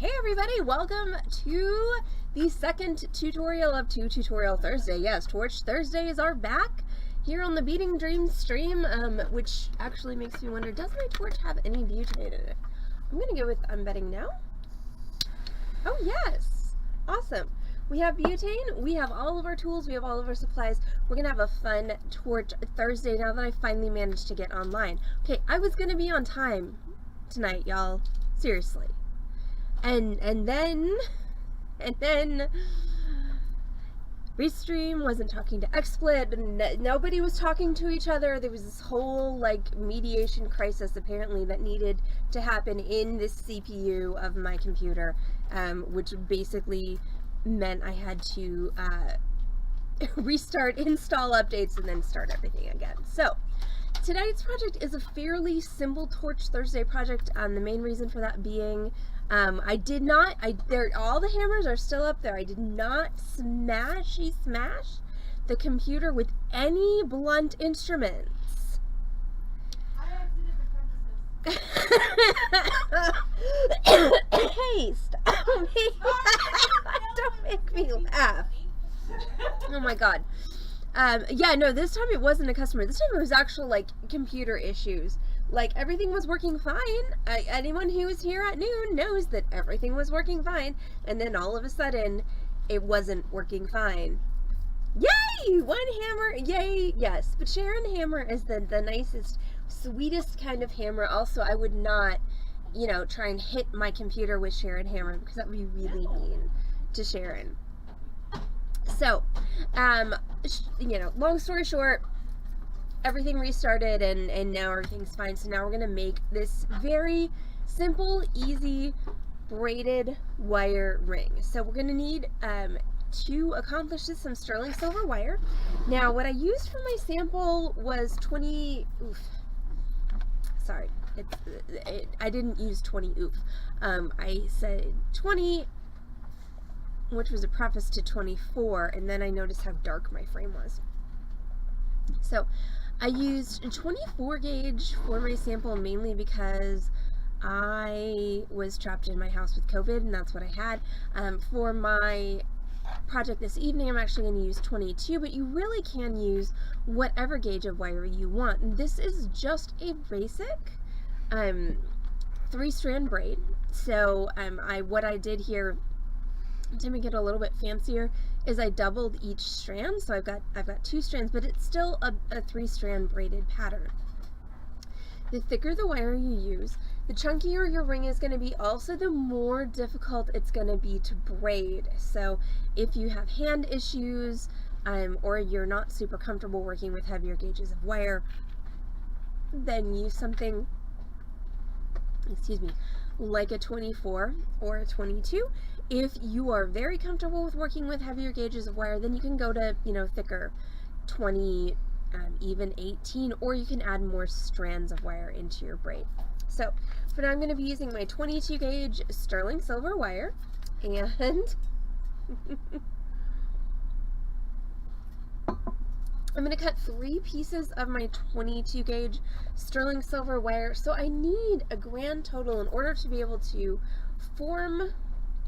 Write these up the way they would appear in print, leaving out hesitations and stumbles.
Hey everybody, welcome to the second tutorial of Tutorial Thursday. Yes, Torch Thursdays are back here on the Beading Dreams stream, which actually makes me wonder, does my torch have any butane in it? I'm gonna go with I'm betting now. Oh yes, awesome. We have butane, we have all of our tools, we have all of our supplies. We're gonna have a fun Torch Thursday now that I finally managed to get online. Okay, I was gonna be on time tonight, y'all. Seriously. And then Restream wasn't talking to XSplit, and nobody was talking to each other. There was this whole like mediation crisis apparently that needed to happen in this CPU of my computer, which basically meant I had to restart, install updates, and then start everything again. So tonight's project is a fairly simple Torch Thursday project. The main reason for that being all the hammers are still up there. I did not smash the computer with any blunt instruments. Hey, stop me. Don't make me laugh. Oh my god. Yeah, no, this time it wasn't a customer. This time it was actual, like, computer issues. Like, everything was working fine. Anyone who was here at noon knows that everything was working fine. And then all of a sudden, it wasn't working fine. Yay! One hammer! Yay! Yes. But Sharon hammer is the nicest, sweetest kind of hammer. Also, I would not, you know, try and hit my computer with Sharon hammer because that would be really mean to Sharon. So, you know, long story short, everything restarted and now everything's fine. So now we're going to make this very simple, easy braided wire ring. So we're going to need, to accomplish this, some sterling silver wire. Now what I used for my sample was 20, sorry, I didn't use 20 I said 20, which was a preface to 24, and then I noticed how dark my frame was. So I used 24 gauge for my sample mainly because I was trapped in my house with COVID and that's what I had. For my project this evening, I'm actually going to use 22, but you really can use whatever gauge of wire you want. And this is just a basic 3-strand braid. So what I did here to make it a little bit fancier is I doubled each strand, so I've got 2 strands, but it's still a 3-strand braided pattern. The thicker the wire you use, the chunkier your ring is going to be. Also, the more difficult it's going to be to braid. So if you have hand issues, or you're not super comfortable working with heavier gauges of wire, then use something, excuse me, like a 24 or a 22. If you are very comfortable with working with heavier gauges of wire, then you can go to, you know, thicker 20, even 18, or you can add more strands of wire into your braid. So for now I'm going to be using my 22 gauge sterling silver wire, and I'm going to cut 3 pieces of my 22 gauge sterling silver wire. So I need a grand total in order to be able to form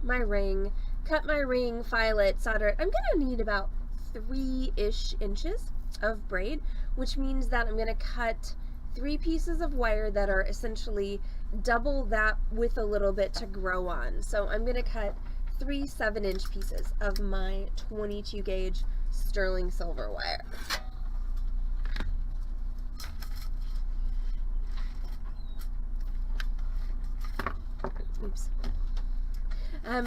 my ring, cut my ring, file it, solder it. I'm going to need about 3-ish inches of braid, which means that I'm going to cut 3 pieces of wire that are essentially double that with a little bit to grow on. So I'm going to cut 3 7-inch pieces of my 22 gauge sterling silver wire. Oops.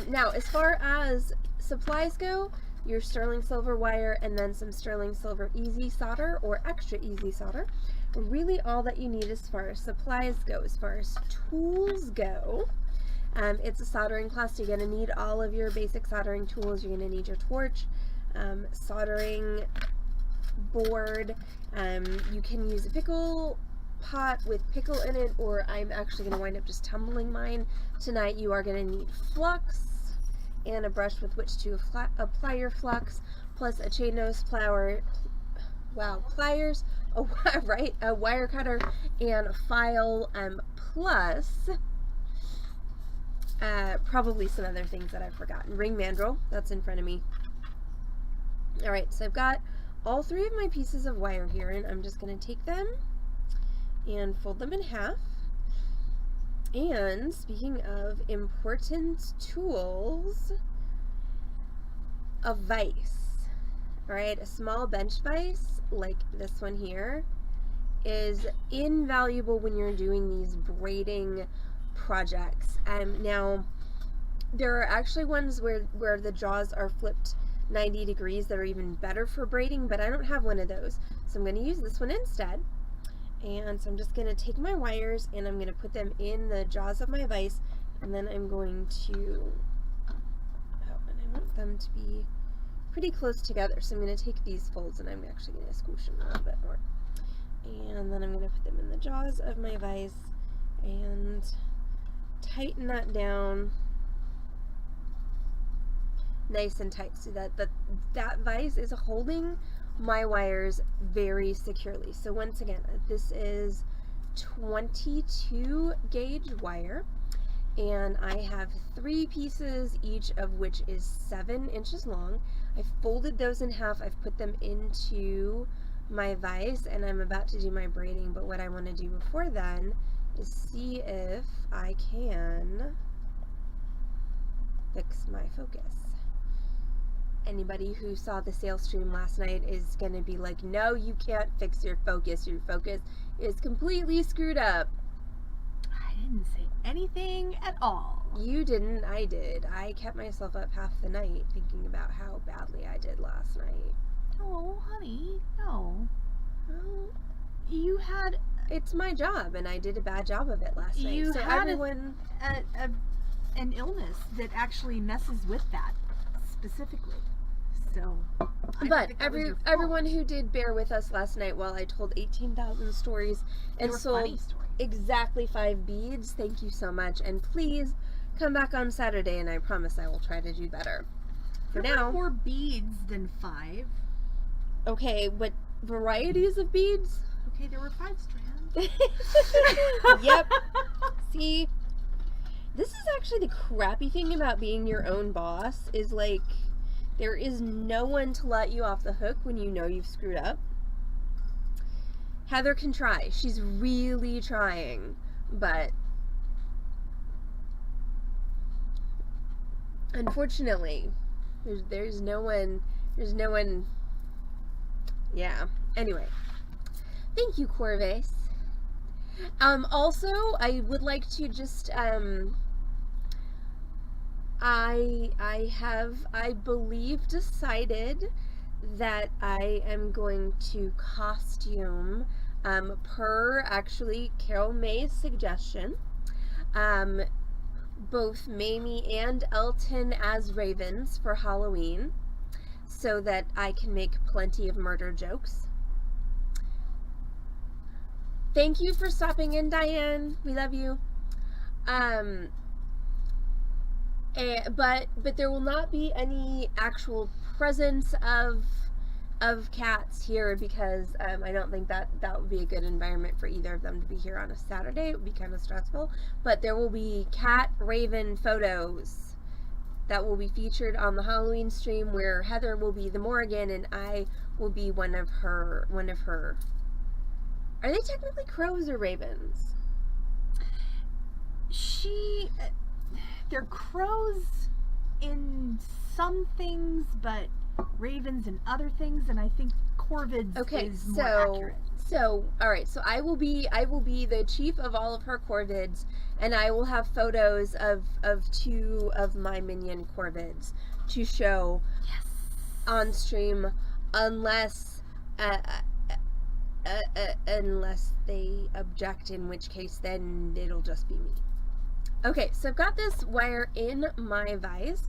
Now, as far as supplies go, your sterling silver wire and then some sterling silver easy solder or extra easy solder. Really all that you need as far as supplies go. As far as tools go, it's a soldering class. You're going to need all of your basic soldering tools. You're going to need your torch, soldering board. You can use a pickle pot with pickle in it, or I'm actually going to wind up just tumbling mine tonight. You are going to need flux and a brush with which to apply your flux, plus a chain nose pliers, a wire cutter, and a file, plus Probably some other things that I've forgotten. Ring mandrel, that's in front of me. Alright, so I've got all 3 of my pieces of wire here, and I'm just going to take them and fold them in half. And speaking of important tools, a vise, right? A small bench vise like this one here is invaluable when you're doing these braiding projects. Now, there are actually ones where the jaws are flipped 90 degrees that are even better for braiding, but I don't have one of those. So I'm going to use this one instead. And so I'm just going to take my wires and I'm going to put them in the jaws of my vise, and then I'm going to, and I want them to be pretty close together. So I'm going to take these folds and I'm actually going to squish them a little bit more. And then I'm going to put them in the jaws of my vise and tighten that down nice and tight so that that vise is holding my wires very securely. So once again, this is 22 gauge wire, and I have 3 pieces, each of which is 7 inches long. I've folded those in half, I've put them into my vise, and I'm about to do my braiding, but what I want to do before then is see if I can fix my focus. Anybody who saw the sales stream last night is going to be like, no, you can't fix your focus. Your focus is completely screwed up. I didn't say anything at all. You didn't, I did. I kept myself up half the night thinking about how badly I did last night. Oh, honey, no. Well, you had... It's my job, and I did a bad job of it last night. You so had everyone... an illness that actually messes with that specifically. So, but everyone who did bear with us last night while I told 18,000 stories and sold exactly 5 beads, thank you so much. And please come back on Saturday, and I promise I will try to do better. For there now, were more beads than 5. Okay, what varieties of beads? Okay, there were 5 strands. Yep. See, this is actually the crappy thing about being your own boss, is like, there is no one to let you off the hook when you know you've screwed up. Heather can try. She's really trying, but unfortunately, there's no one, yeah. Anyway, thank you, Corvus. Also, I would like to just, I believe, decided that I am going to costume, per actually Carol May's suggestion, both Mamie and Elton as ravens for Halloween, so that I can make plenty of murder jokes. Thank you for stopping in, Diane. We love you. But there will not be any actual presence of cats here, because I don't think that would be a good environment for either of them to be here on a Saturday. It would be kind of stressful. But there will be cat raven photos that will be featured on the Halloween stream, where Heather will be the Morrigan and I will be one of her. Are they technically crows or ravens? They're crows in some things, but ravens in other things, and I think corvids is more accurate. So, all right. So I will be the chief of all of her corvids, and I will have photos of 2 of my minion corvids to show on stream, unless they object, in which case then it'll just be me. Okay, so I've got this wire in my vise,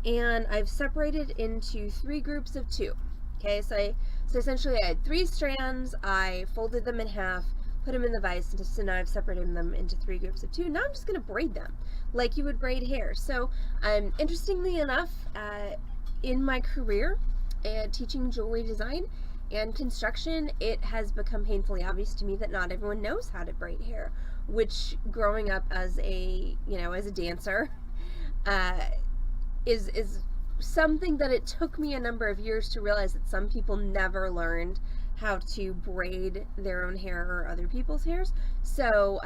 and I've separated into 3 groups of 2. Okay, so essentially I had 3 strands, I folded them in half, put them in the vise, and so now I've separated them into 3 groups of 2. Now I'm just going to braid them like you would braid hair. So interestingly enough, in my career teaching jewelry design and construction, it has become painfully obvious to me that not everyone knows how to braid hair, which growing up as a, as a dancer, is something that it took me a number of years to realize that some people never learned how to braid their own hair or other people's hairs. So,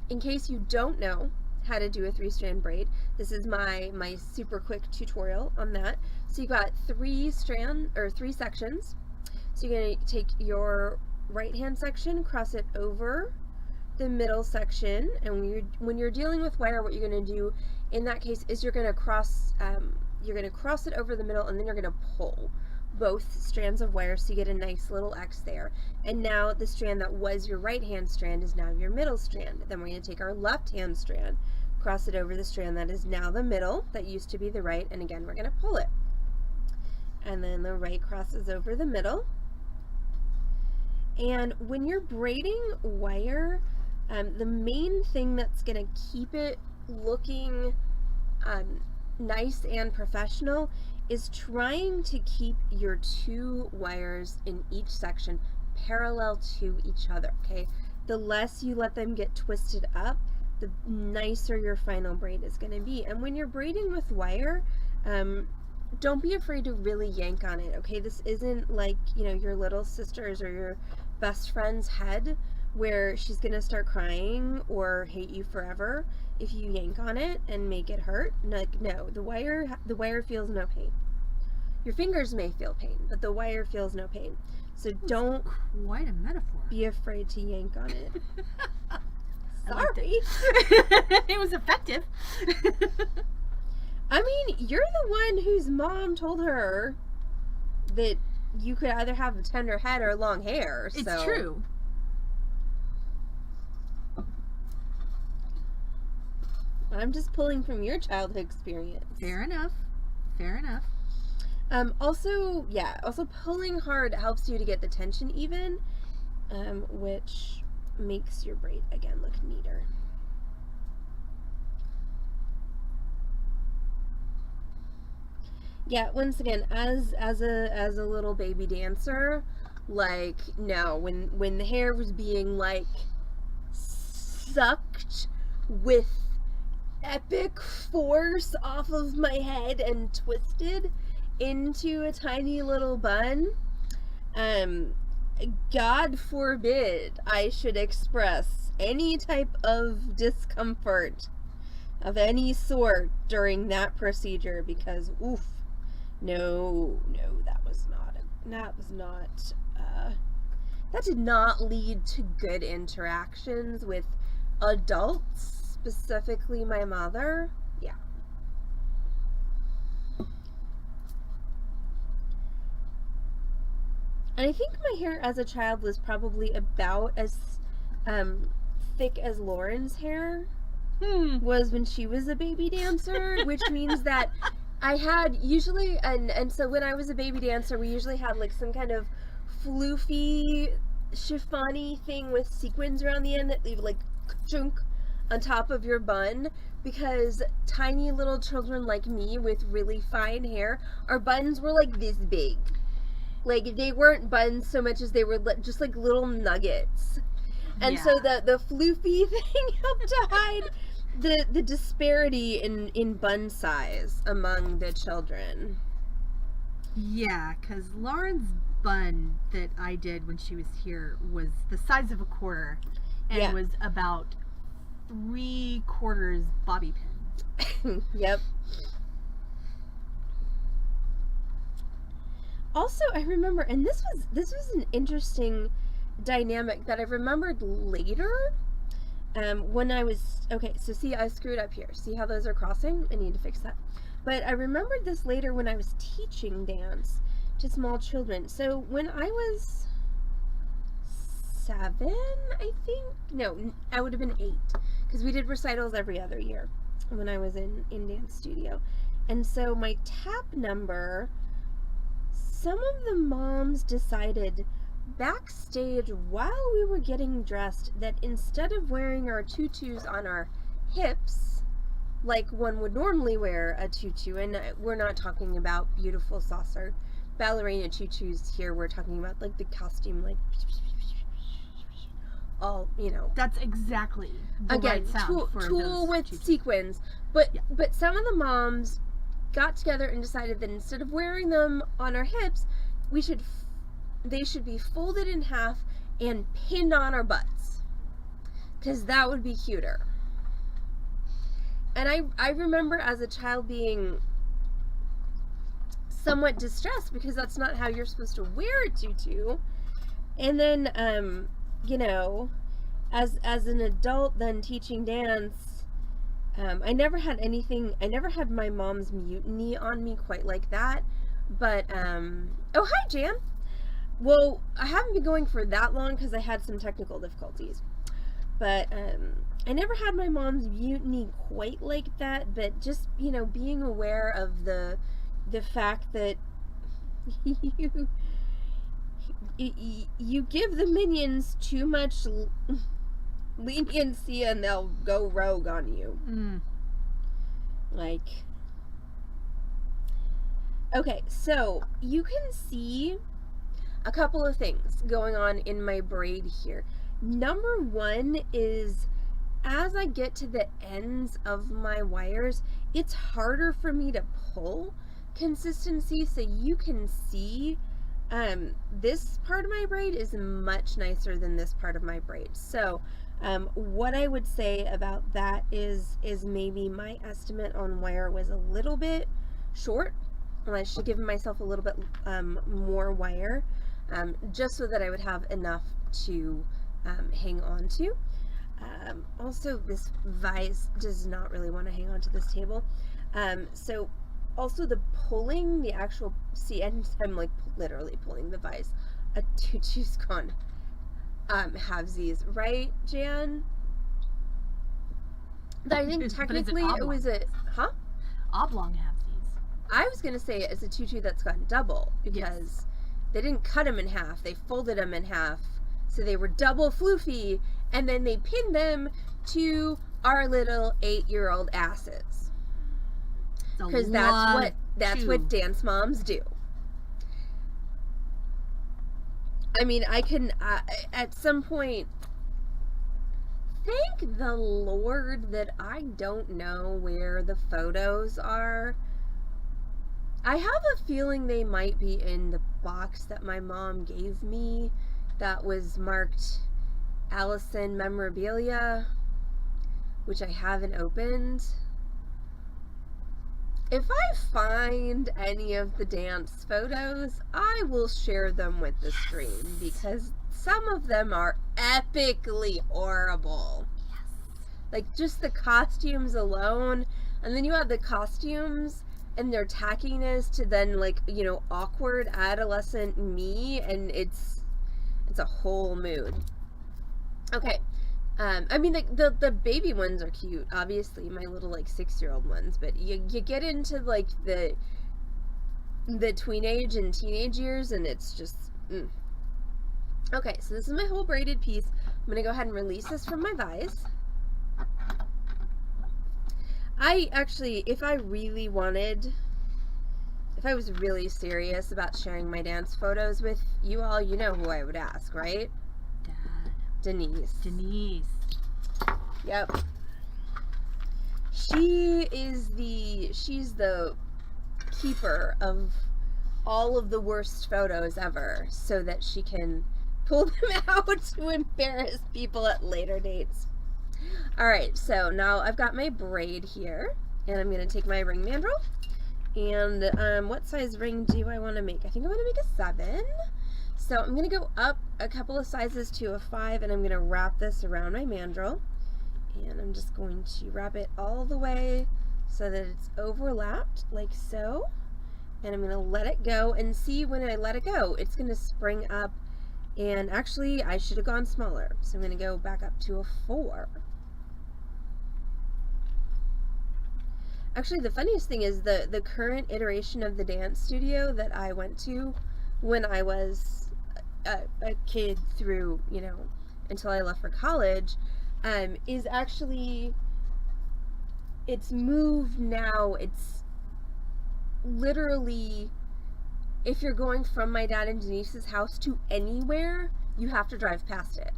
in case you don't know how to do a 3-strand braid, this is my super quick tutorial on that. So you've got 3 sections. So you're going to take your right hand section, cross it over the middle section, and when you're dealing with wire, what you're going to do in that case is you're going to cross it over the middle, and then you're going to pull both strands of wire so you get a nice little X there. And now the strand that was your right hand strand is now your middle strand. Then we're going to take our left hand strand, cross it over the strand that is now the middle, that used to be the right, and again we're going to pull it. And then the right crosses over the middle. And when you're braiding wire, the main thing that's going to keep it looking nice and professional is trying to keep your 2 wires in each section parallel to each other, okay? The less you let them get twisted up, the nicer your final braid is going to be. And when you're braiding with wire, don't be afraid to really yank on it, okay? This isn't like, your little sister's or your best friend's head where she's going to start crying or hate you forever if you yank on it and make it hurt. No, the wire feels no pain. Your fingers may feel pain, but the wire feels no pain. So don't quite a metaphor. Be afraid to yank on it. Sorry. It was effective. I mean, you're the one whose mom told her that you could either have a tender head or long hair. So. It's true. I'm just pulling from your childhood experience. Fair enough. Also pulling hard helps you to get the tension even, which makes your braid again look neater. Yeah, once again, as a little baby dancer, like, no, when the hair was being like sucked with epic force off of my head and twisted into a tiny little bun, God forbid I should express any type of discomfort of any sort during that procedure, because oof, no, that did not lead to good interactions with adults, specifically my mother. Yeah. And I think my hair as a child was probably about as thick as Lauren's hair was when she was a baby dancer, which means that I had usually, and so when I was a baby dancer, we usually had like some kind of floofy, chiffon-y thing with sequins around the end that leave like chunk on top of your bun, because tiny little children like me with really fine hair, our buns were like this big. Like, they weren't buns so much as they were just like little nuggets. And so the floofy thing helped to hide the disparity in bun size among the children. Yeah, because Lauren's bun that I did when she was here was the size of a quarter and was about 3/4 bobby pin. Yep. Also, I remember, and this was an interesting dynamic that I remembered later, when I was, okay, so see, I screwed up here. See how those are crossing? I need to fix that. But I remembered this later when I was teaching dance to small children. So when I was 7, I think, no, I would have been 8, because we did recitals every other year when I was in dance studio. And so my tap number, some of the moms decided backstage while we were getting dressed that instead of wearing our tutus on our hips like one would normally wear a tutu, and we're not talking about beautiful saucer ballerina tutus here, we're talking about like the costume, like all, That's exactly the again, right sound tulle with sequins. But some of the moms got together and decided that instead of wearing them on our hips, they should be folded in half and pinned on our butts, because that would be cuter. And I remember as a child being somewhat distressed, because that's not how you're supposed to wear a tutu. And then as an adult then teaching dance, I never had my mom's mutiny on me quite like that. But oh, hi Jan. Well, I haven't been going for that long because I had some technical difficulties. But I never had my mom's mutiny quite like that, but just, being aware of the fact that you give the minions too much leniency and they'll go rogue on you. Okay, so you can see a couple of things going on in my braid here. Number one is, as I get to the ends of my wires, it's harder for me to pull consistency. So you can see this part of my braid is much nicer than this part of my braid. So what I would say about that is maybe my estimate on wire was a little bit short. I should have given myself a little bit more wire, just so that I would have enough to hang on to. Also, this vise does not really want to hang on to this table. So also the pulling, the actual, I'm like literally pulling the vise. A tutu's gone halvesies, right, Jan? I think technically it was a, oblong halvesies. I was going to say it's a tutu that's gone double, because they didn't cut them in half, they folded them in half. So they were double floofy, and then they pinned them to our little 8-year-old asses. Because that's what dance moms do. I mean, I can at some point, thank the Lord that I don't know where the photos are. I have a feeling they might be in the box that my mom gave me that was marked Allison Memorabilia, which I haven't opened. If I find any of the dance photos, I will share them with the stream, because some of them are epically horrible. Like, just the costumes alone, and then you have the costumes and their tackiness to then, like, awkward adolescent me, and it's a whole mood. Okay. I mean, the baby ones are cute, obviously, my little, 6-year-old ones, but you get into, the tweenage and teenage years, and it's just, Okay, so this is my whole braided piece. I'm going to go ahead and release this from my vise. I actually, if I was really serious about sharing my dance photos with you all, you know who I would ask, right? Denise. Yep. She's the keeper of all of the worst photos ever, so that she can pull them out to embarrass people at later dates. Alright, so now I've got my braid here, and I'm going to take my ring mandrel, and what size ring do I want to make? I think I want to make a 7. So I'm going to go up a couple of sizes to a 5, and I'm going to wrap this around my mandrel. And I'm just going to wrap it all the way so that it's overlapped, like so. And I'm going to let it go, and see, when I let it go, it's going to spring up. And actually, I should have gone smaller. So I'm going to go back up to a 4. Actually, the funniest thing is the current iteration of the dance studio that I went to when I was a kid through, until I left for college, is actually, it's moved now. It's literally, if you're going from my dad and Denise's house to anywhere, you have to drive past it.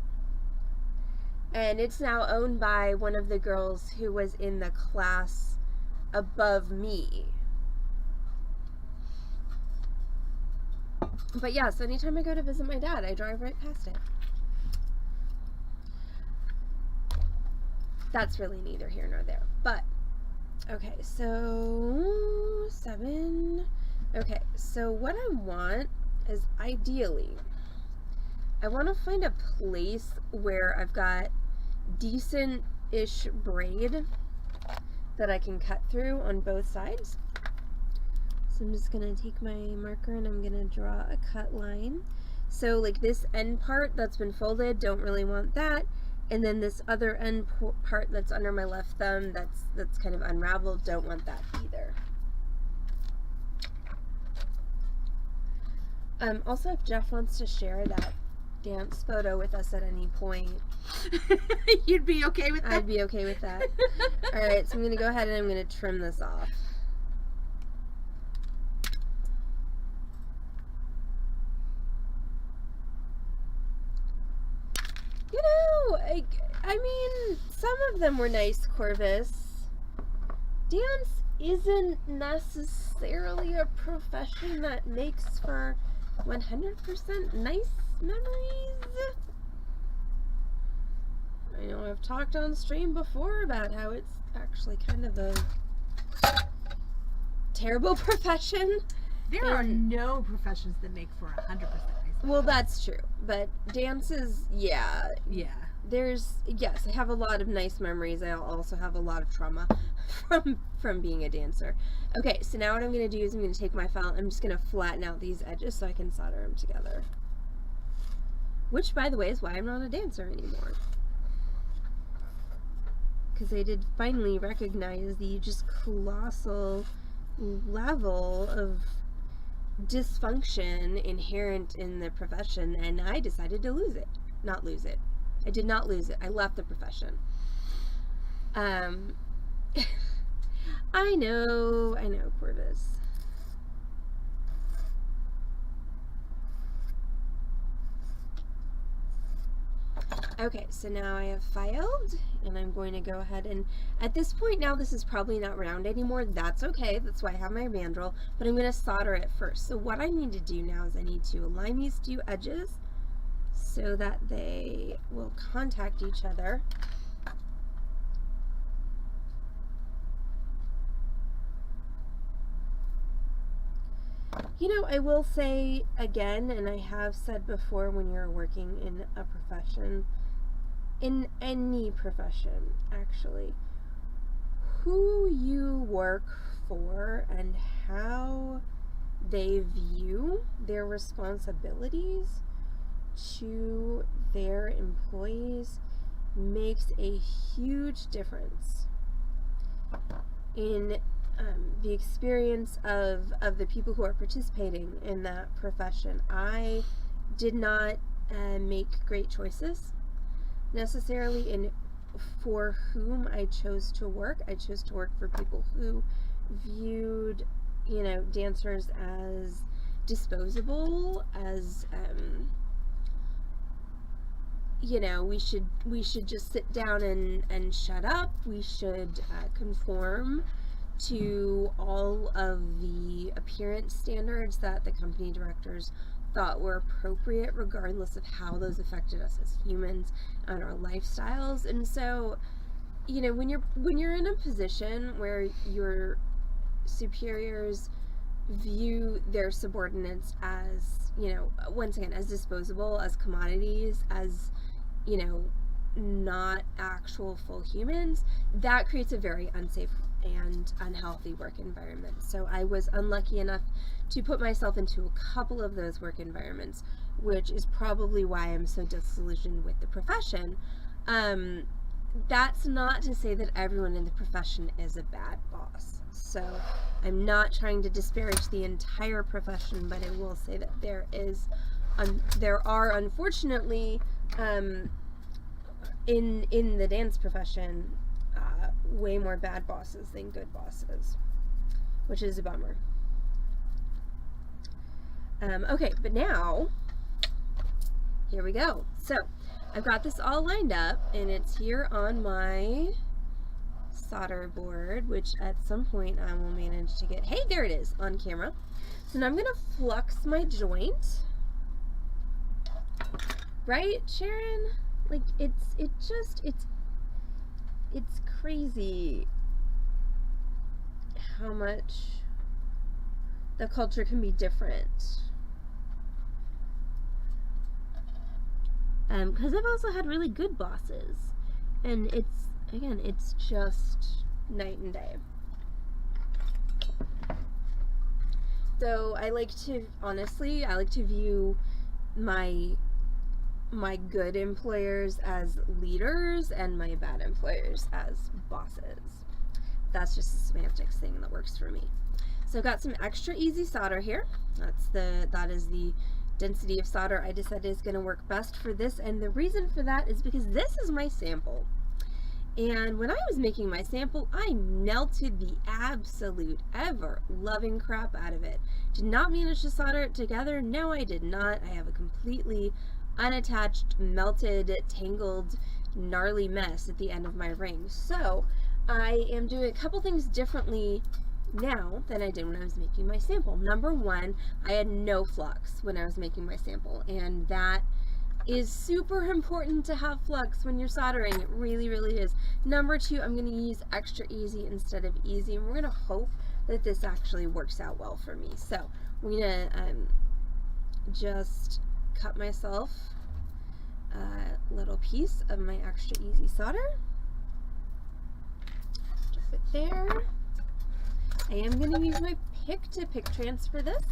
And it's now owned by one of the girls who was in the class above me. But yeah, so anytime I go to visit my dad, I drive right past it. That's really neither here nor there. But, okay, so 7. Okay, so what I want is ideally, I want to find a place where I've got decent-ish braid that I can cut through on both sides. So I'm just going to take my marker and I'm going to draw a cut line. So like this end part that's been folded, don't really want that. And then this other end part that's under my left thumb that's kind of unraveled, don't want that either. Also, if Jeff wants to share that dance photo with us at any point, you'd be okay with that? I'd be okay with that. Alright, so I'm going to go ahead and I'm going to trim this off. You know, I mean, some of them were nice, Corvus. Dance isn't necessarily a profession that makes for 100% nice memories. I know I've talked on stream before about how it's actually kind of a terrible profession. There are no professions that make for 100% nice. Well, that's true, but dance is, yeah. There's, yes, I have a lot of nice memories. I also have a lot of trauma from being a dancer. Okay, so now what I'm going to do is I'm going to take my file, I'm just going to flatten out these edges so I can solder them together. Which, by the way, is why I'm not a dancer anymore. Because I did finally recognize the just colossal level of dysfunction inherent in the profession, and I decided to lose it. Not lose it. I did not lose it. I left the profession. I know, Corvus. Okay, so now I have filed, and I'm going to go ahead and, at this point now, this is probably not round anymore. That's okay. That's why I have my mandrel, but I'm going to solder it first. So what I need to do now is I need to align these two edges so that they will contact each other. You know, I will say again, and I have said before, when you're working in a profession, in any profession actually, who you work for and how they view their responsibilities to their employees makes a huge difference in the experience of the people who are participating in that profession. I did not make great choices necessarily in for whom I chose to work. I chose to work for people who viewed, you know, dancers as disposable, as you know, we should just sit down and shut up. We should conform to all of the appearance standards that the company directors thought were appropriate, regardless of how those affected us as humans and our lifestyles. And so, you know, when you're in a position where your superiors view their subordinates as, you know, once again, as disposable, as commodities, as, you know, not actual full humans, that creates a very unsafe and unhealthy work environment. So I was unlucky enough to put myself into a couple of those work environments, which is probably why I'm so disillusioned with the profession. That's not to say that everyone in the profession is a bad boss. So I'm not trying to disparage the entire profession, but I will say that there are unfortunately in the dance profession way more bad bosses than good bosses, which is a bummer. Okay, but now here we go. So I've got this all lined up, and it's here on my solder board, which at some point I will manage to get, hey, there it is on camera. So now I'm gonna flux my joint. Right, Sharon? Like, it's crazy how much the culture can be different. Because I've also had really good bosses, and it's just night and day. So I like to view my good employers as leaders and my bad employers as bosses. That's just a semantics thing that works for me. So I've got some extra easy solder here. That is the density of solder I decided is going to work best for this, and the reason for that is because this is my sample. And when I was making my sample, I melted the absolute ever-loving crap out of it. Did not manage to solder it together. No, I did not. I have a completely unattached, melted, tangled, gnarly mess at the end of my ring. So I am doing a couple things differently now than I did when I was making my sample. Number one, I had no flux when I was making my sample, and that is super important to have flux when you're soldering. It really, really is. Number two, I'm going to use extra easy instead of easy, and we're going to hope that this actually works out well for me. So we're going to just cut myself a little piece of my extra easy solder. Drop it there. I am going to use my pick to pick transfer this.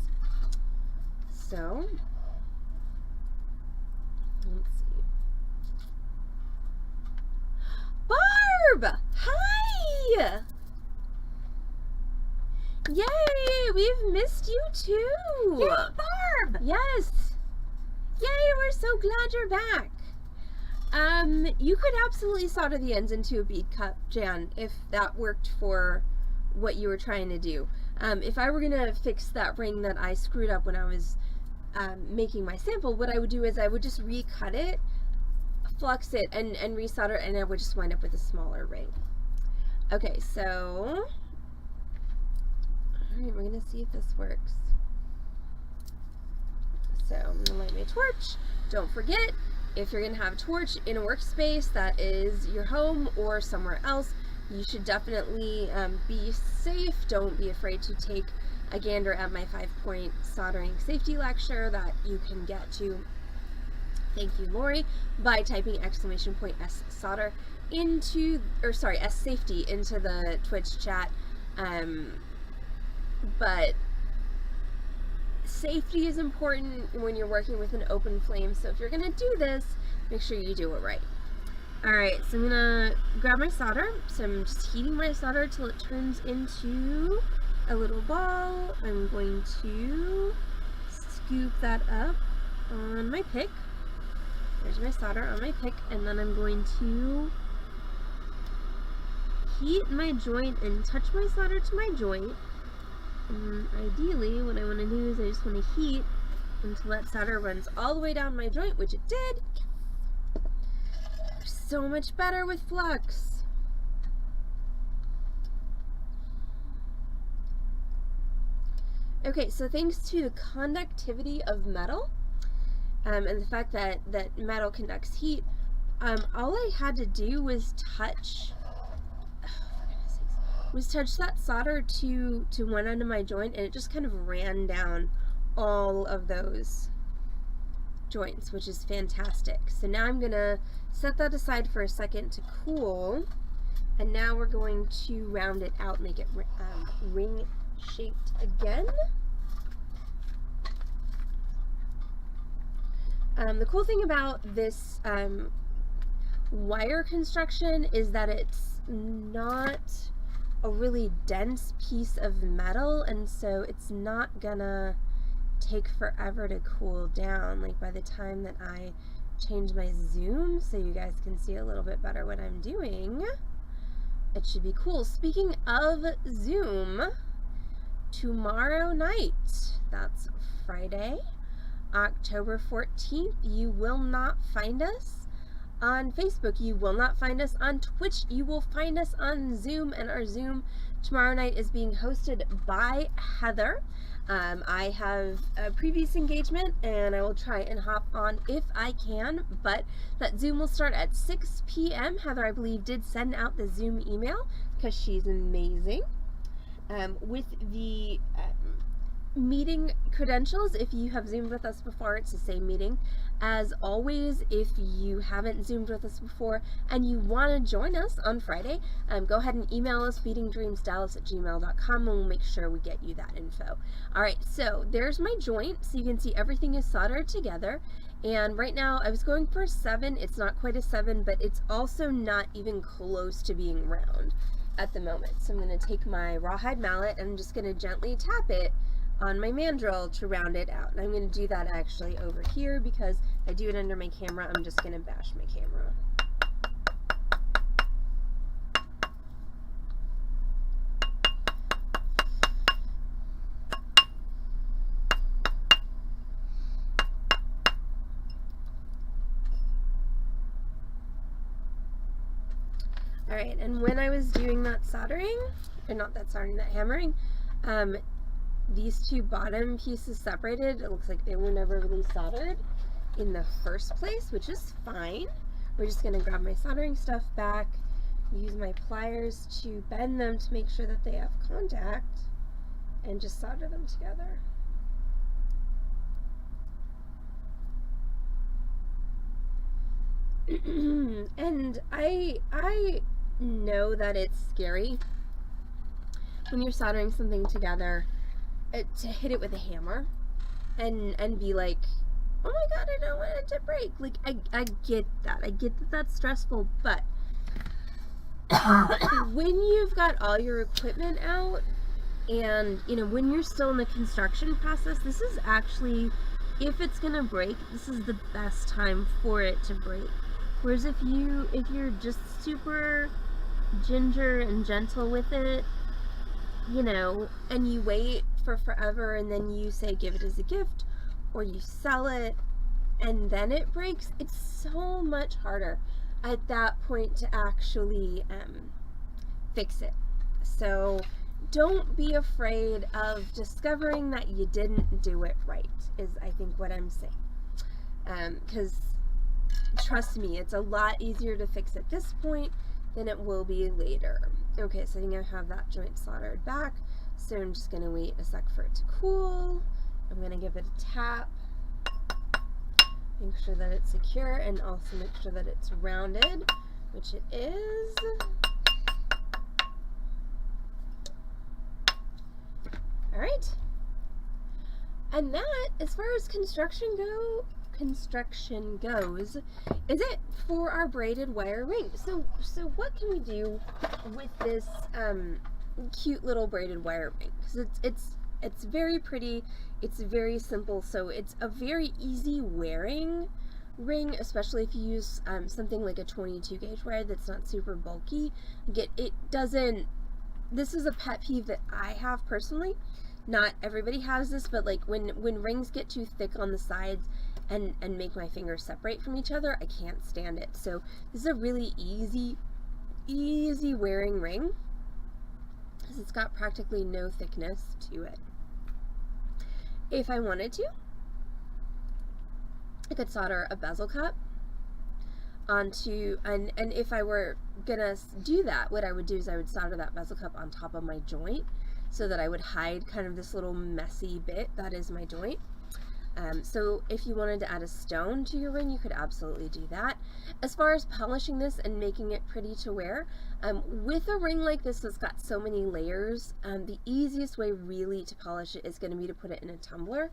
So let's see. Barb! Hi! Yay! We've missed you too! Yay, Barb! Yes! Yay, we're so glad you're back! You could absolutely solder the ends into a bead cup, Jan, if that worked for what you were trying to do. If I were gonna fix that ring that I screwed up when I was making my sample, what I would do is I would just recut it, flux it, and resolder, and I would just wind up with a smaller ring. Okay, so alright, we're gonna see if this works. So I'm gonna light my torch. Don't forget, if you're gonna have a torch in a workspace that is your home or somewhere else, you should definitely be safe. Don't be afraid to take a gander at my 5-point soldering safety lecture that you can get to, thank you Lori, by typing !S solder into, or sorry, S safety into the Twitch chat. But safety is important when you're working with an open flame, so if you're gonna do this, make sure you do it right. Alright, so I'm gonna grab my solder. So I'm just heating my solder till it turns into a little ball. I'm going to scoop that up on my pick. There's my solder on my pick, and then I'm going to heat my joint and touch my solder to my joint. And ideally, what I want to do is I just want to heat until that solder runs all the way down my joint, which it did. So much better with flux. Okay, so thanks to the conductivity of metal, and the fact that metal conducts heat, all I had to do was touch that solder to one end of my joint, and it just kind of ran down all of those joints, which is fantastic. So now I'm gonna set that aside for a second to cool, and now we're going to round it out, make it ring shaped again. The cool thing about this wire construction is that it's not a really dense piece of metal, and so it's not gonna take forever to cool down. Like by the time that I change my zoom so you guys can see a little bit better what I'm doing, it should be cool. Speaking of zoom, tomorrow night, that's Friday, October 14th, you will not find us on Facebook. You will not find us on Twitch. You will find us on Zoom, and our Zoom tomorrow night is being hosted by Heather. I have a previous engagement, and I will try and hop on if I can, but that Zoom will start at 6 p.m. Heather, I believe, did send out the Zoom email because she's amazing. With the meeting credentials, if you have Zoomed with us before, it's the same meeting. As always, if you haven't Zoomed with us before and you want to join us on Friday, go ahead and email us, beadingdreamsdallas@gmail.com, and we'll make sure we get you that info. Alright, so there's my joint, so you can see everything is soldered together. And right now, I was going for a 7. It's not quite a 7, but it's also not even close to being round at the moment. So I'm going to take my rawhide mallet and I'm just going to gently tap it on my mandrel to round it out. And I'm going to do that actually over here because I do it under my camera. I'm just going to bash my camera. Alright, and when I was doing that soldering, or not that soldering, that hammering, these two bottom pieces separated. It looks like they were never really soldered in the first place, which is fine. We're just going to grab my soldering stuff back, use my pliers to bend them to make sure that they have contact, and just solder them together. And I know that it's scary when you're soldering something together to hit it with a hammer and be like, oh my god, I don't want it to break. Like, I get that. I get that that's stressful, but when you've got all your equipment out and, you know, when you're still in the construction process, this is actually, if it's gonna break, this is the best time for it to break. Whereas if you're just super ginger and gentle with it, you know, and you wait for forever and then you say give it as a gift or you sell it and then it breaks, it's so much harder at that point to actually fix it. So don't be afraid of discovering that you didn't do it right, is I think what I'm saying. Because trust me, it's a lot easier to fix at this point than it will be later. Okay, so I think I have that joint soldered back, so I'm just going to wait a sec for it to cool. I'm going to give it a tap, make sure that it's secure, and also make sure that it's rounded, which it is. Alright, and that, as far as construction goes, is it for our braided wire ring. So what can we do with this cute little braided wire ring? Because it's very pretty, it's very simple, so it's a very easy wearing ring, especially if you use something like a 22 gauge wire that's not super bulky. This is a pet peeve that I have personally. Not everybody has this, but like when rings get too thick on the sides and make my fingers separate from each other, I can't stand it. So this is a really easy wearing ring because it's got practically no thickness to it. If I wanted to, I could solder a bezel cup onto, and if I were gonna do that, what I would do is I would solder that bezel cup on top of my joint so that I would hide kind of this little messy bit that is my joint. So if you wanted to add a stone to your ring, you could absolutely do that. As far as polishing this and making it pretty to wear, with a ring like this that's got so many layers, the easiest way really to polish it is going to be to put it in a tumbler.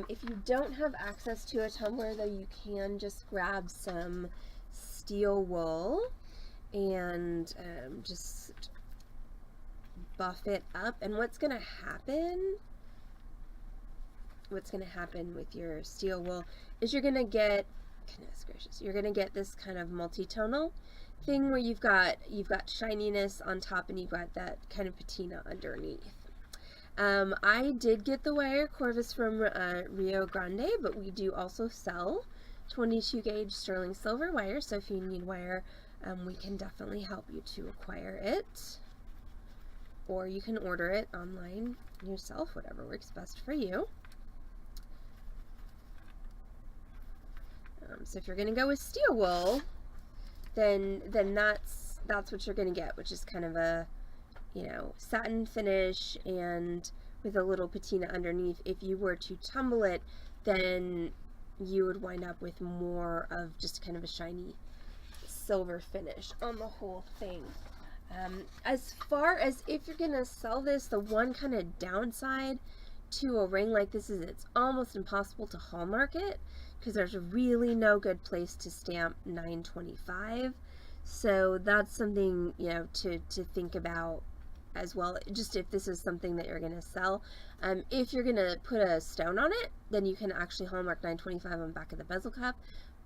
If you don't have access to a tumbler, though, you can just grab some steel wool and just buff it up. And what's going to happen with your steel wool is you're going to get, goodness gracious, you're going to get this kind of multi-tonal thing where you've got shininess on top and you've got that kind of patina underneath. I did get the wire Corvus from Rio Grande, but we do also sell 22 gauge sterling silver wire, so if you need wire, we can definitely help you to acquire it, or you can order it online yourself, whatever works best for you. So if you're going to go with steel wool, then that's what you're going to get, which is kind of a, you know, satin finish and with a little patina underneath. If you were to tumble it, then you would wind up with more of just kind of a shiny silver finish on the whole thing. As far as if you're going to sell this, the one kind of downside to a ring like this is it's almost impossible to hallmark it, because there's really no good place to stamp 925. So that's something, you know, to think about as well, just if this is something that you're going to sell. If you're going to put a stone on it, then you can actually hallmark 925 on the back of the bezel cup.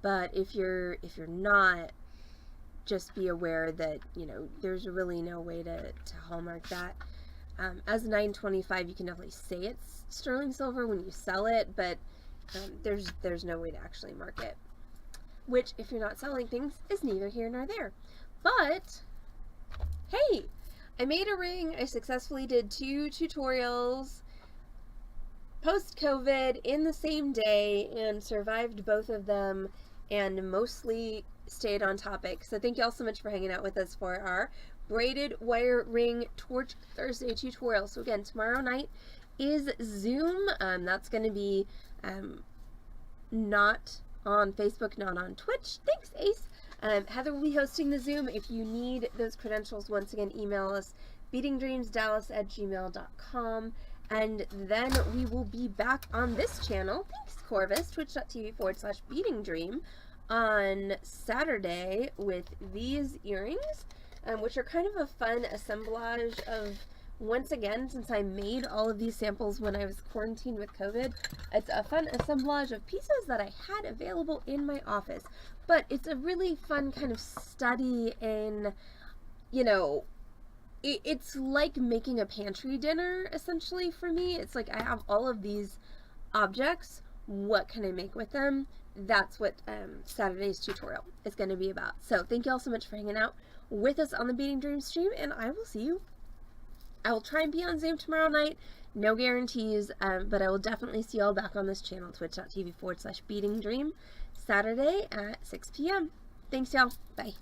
But if you're not, just be aware that, you know, there's really no way to hallmark that. As 925, you can definitely say it's sterling silver when you sell it, but there's no way to actually mark it. Which, if you're not selling things, is neither here nor there. But, hey! I made a ring. I successfully did 2 tutorials post-COVID in the same day and survived both of them and mostly stayed on topic. So thank you all so much for hanging out with us for our braided wire ring torch Thursday tutorial. So again, tomorrow night is Zoom. That's going to be not on Facebook, not on Twitch. Thanks, Ace. Heather will be hosting the Zoom. If you need those credentials, once again, email us, beadingdreamsdallas@gmail.com. And then we will be back on this channel, thanks Corvus, twitch.tv/beadingdream, on Saturday with these earrings, which are kind of a fun assemblage of, once again, since I made all of these samples when I was quarantined with COVID, it's a fun assemblage of pieces that I had available in my office. But it's a really fun kind of study in, you know, it's like making a pantry dinner, essentially, for me. It's like I have all of these objects. What can I make with them? That's what Saturday's tutorial is going to be about. So thank you all so much for hanging out with us on the Beading Dream stream, and I will see you. I will try and be on Zoom tomorrow night. No guarantees, but I will definitely see you all back on this channel, twitch.tv/beadingdream, Saturday at 6 p.m. Thanks, y'all. Bye.